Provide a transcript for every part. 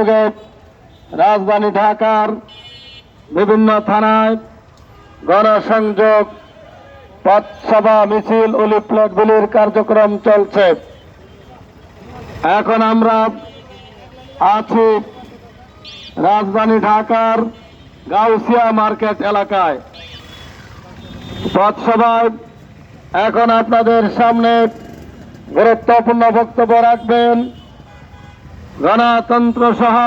উদ্যোগে রাজধানী ঢাকার বিভিন্ন থানায় গণসংযোগ, পথসভা, মিছিল ও লিফলেট বিলির কার্যক্রম চলছে। এখন আমরা আছি রাজধানী ঢাকার গাউসিয়া মার্কেট এলাকায়। পথসভায় এখন আপনাদের সামনে গুরুত্বপূর্ণ বক্তব্য রাখবেন গণতন্ত্র সহ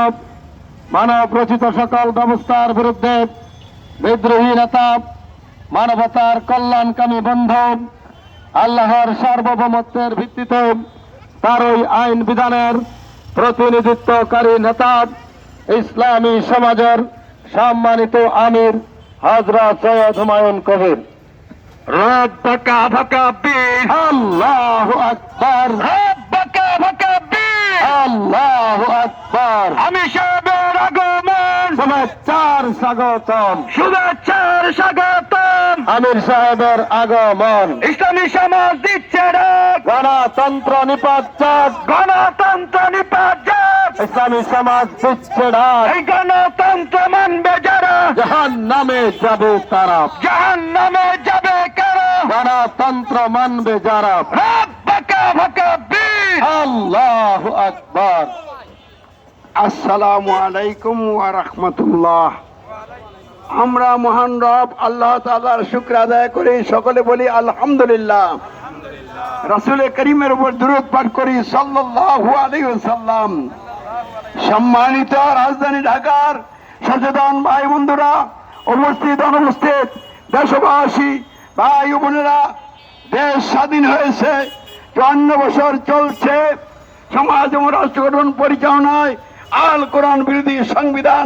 মানব রচিত সকল ব্যবস্থার বিরুদ্ধে বিদ্রোহী নেতা, মানবতার কল্যাণকামী বন্ধু, আল্লাহর সার্বভৌমত্বের ভিত্তিতে তার ওই আইন বিধানের প্রতিনিধিত্বকারী নেতা, ইসলামী সমাজের সম্মানিত আমির হযরত সৈয়দ হুমায়ুন কবির। রব্বাকা ভাকা বীর, আল্লাহু আকবার, রব্বাকা ভাকা বীর, আল্লাহু আকবার। আমি সাহেবের আগমন, শুভেচ্ছার স্বাগতম, শুভেচ্ছার স্বাগতম। আমির সাহেবের আগমন। ইসলামী সমাজ দিচ্ছে ডাক, গণতন্ত্র নিপাত, গণতন্ত্র নিপাত। ইসলামী সমাজ দিচ্ছে ডাক। এই গণতন্ত্র মানবে যারা, জাহান্নামে যাবে তারা, জাহান্নামে যাবে কারা। গণতন্ত্র মানবে যারা। রব্বাকা ভাকা বীর। আল্লাহু আকবার। আসসালামু আলাইকুম ওয়া রাহমাতুল্লাহ। আমরা মহান রব আল্লাহ তাআলার শুকর আদায় করি, সকলে বলি আলহামদুলিল্লাহ। রাসূল করিমের উপর দুরূদ পাঠ করি সাল্লাল্লাহু আলাইহি ওয়াসাল্লাম। সম্মানিত রাজধানী ঢাকার সচেতন ভাই বন্ধুরা, উপস্থিত অনুপস্থিত দেশবাসী, ভাই ও বোনেরা, দেশ স্বাধীন হয়েছে, 54 বছর চলছে। সমাজ ও রাষ্ট্র গঠন পরিচালনায় আল কোরআন বিরোধী সংবিধান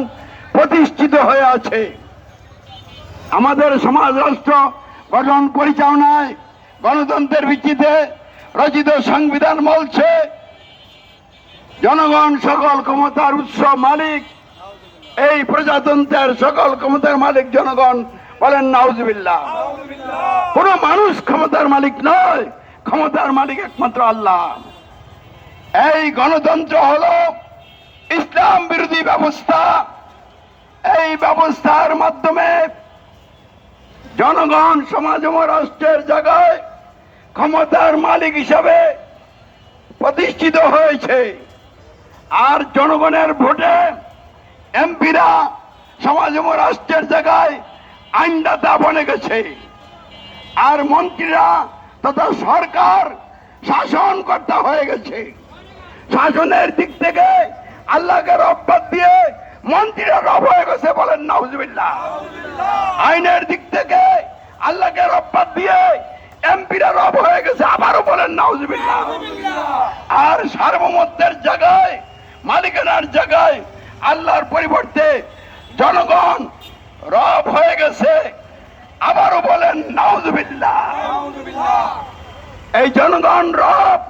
প্রতিষ্ঠিত হয়ে আছে। আমাদের সমাজ রাষ্ট্র গঠন পরিচালনায় গণতন্ত্রের ভিত্তিতে রচিত সংবিধান বলছে জনগণ সকল ক্ষমতার উৎস মালিক। এই প্রজাতন্ত্রের সকল ক্ষমতার মালিক জনগণ। বলেন নাউজুবিল্লাহ। কোন মানুষ ক্ষমতার মালিক নয়, ক্ষমতার মালিক একমাত্র আল্লাহ। এই গণতন্ত্র হলো ইসলাম বিরোধী ব্যবস্থা। এই ব্যবস্থার মাধ্যমে জনগণ সমাজ ও রাষ্ট্রের জায়গায় ক্ষমতার মালিক হিসাবে প্রতিষ্ঠিত হয়েছে। আর জনগণের ভোটে এমপিরা সমাজ ও রাষ্ট্রের জায়গায় আইনদাতা বনে গেছে। আর মন্ত্রীরা তথা সরকার শাসনকর্তা হয়ে গেছে। শাসনের দিক থেকে আল্লাহকে রব বাদ দিয়ে মন্ত্রীরা রব হয়ে গেছে। বলেন নাউজুবিল্লাহ। আইনের দিক থেকে আল্লাহকে রব বাদ দিয়ে এমপিরা রব হয়ে গেছে। আবারও বলেন নাউজুবিল্লাহ। আর সার্বভৌমত্বের জায়গায়, মালিকানার জায়গায় আল্লাহর পরিবর্তে জনগণ রব হয়ে গেছে। আবারও বলেন নাউজুবিল্লাহ। এই জনগণ রব,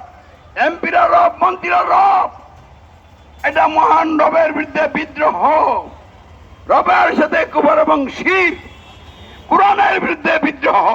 এমপিরা রব, মন্ত্রীরা রব। এটা মহান রবের বিরুদ্ধে বিদ্রোহ। রবের সাথে কুফর এবং শিরক, কোরআনের বিরুদ্ধে বিদ্রোহ।